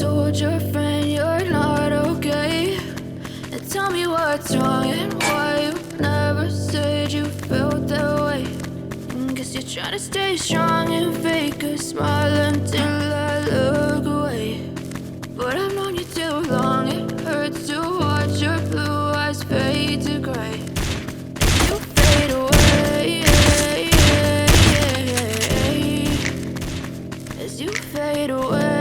told your friend you're not okay? And tell me what's wrong and why you never said you felt that way. Guess you're trying to stay strong and fake a smile until I look away. But I've known you too long, it hurts to watch your blue eyes fade to gray. You fade away, as you fade away.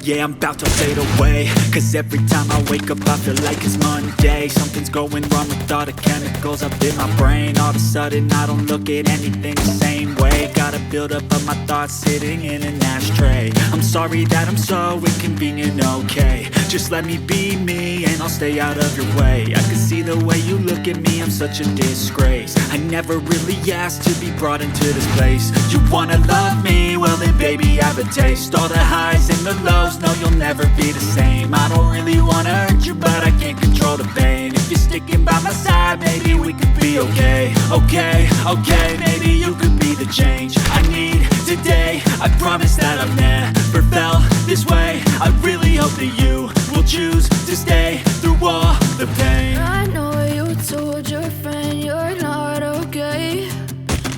Yeah, I'm about to fade away, cause every time I wake up I feel like it's Monday. Something's going wrong with all the chemicals up in my brain. All of a sudden I don't look at anything the same way. Gotta build up of my thoughts sitting in an ashtray. I'm sorry that I'm so inconvenient, okay? Just let me be me and I'll stay out of your way. I can see the way you look at me, I'm such a disgrace. I never really asked to be brought into this place. You wanna love me? Well then baby have a taste. All the highs and the lows, no you'll never be the same. I don't really wanna hurt you but I can't control the pain. If you're sticking by my side maybe we could be okay. Okay, maybe you could be the change I need today. I promise that I've never felt this way. I really hope that you will choose to stay through all the pain. I know you told your friend you're not okay.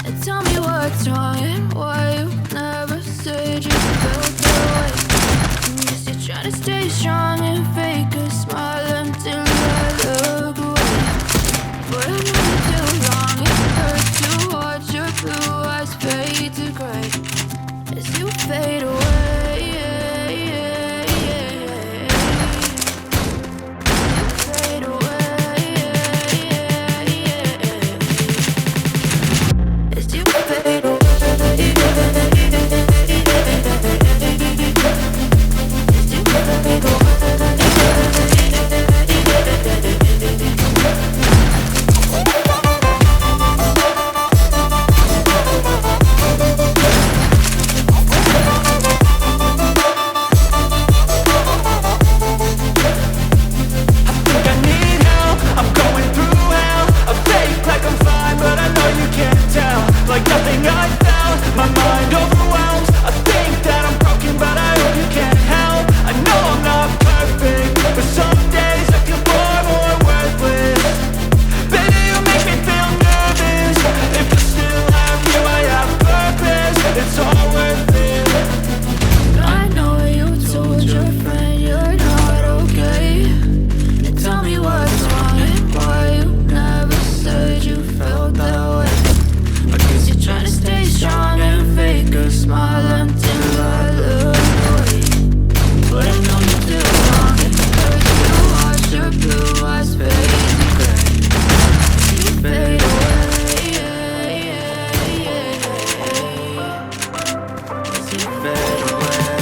And tell me what's wrong and why you never said you felt that way. Guess you're trying to stay strong and fake a smile until I look away. But I know you too long, it hurts to watch your blue eyes fade to gray as you fade away. Fade away as you fade away. Like nothing I felt, my mind overwhelms. I think that I'm broken, but I hope you can't help. I know I'm not perfect, but some days I feel far more worthless. Baby, you make me feel nervous. If you still have you, I have purpose. It's all worth it. I know you told your friend you're not okay. And tell me what's wrong and why you never said you felt that way. Trying to stay strong and fake a smile until I look away. But I know you too long, it hurts to watch your blue eyes fade to gray. You fade away, as you fade away,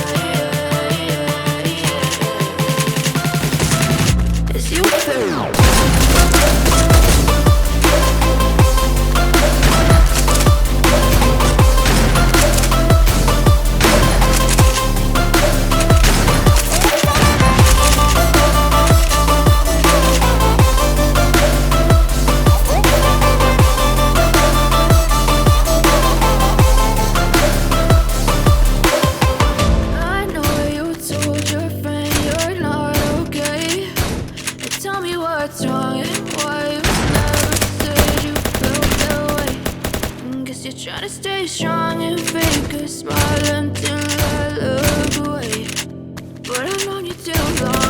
as you fade away. What's wrong and why you never said you felt that way. Guess you're trying to stay strong and fake a smile until I look away. But I've known you too long.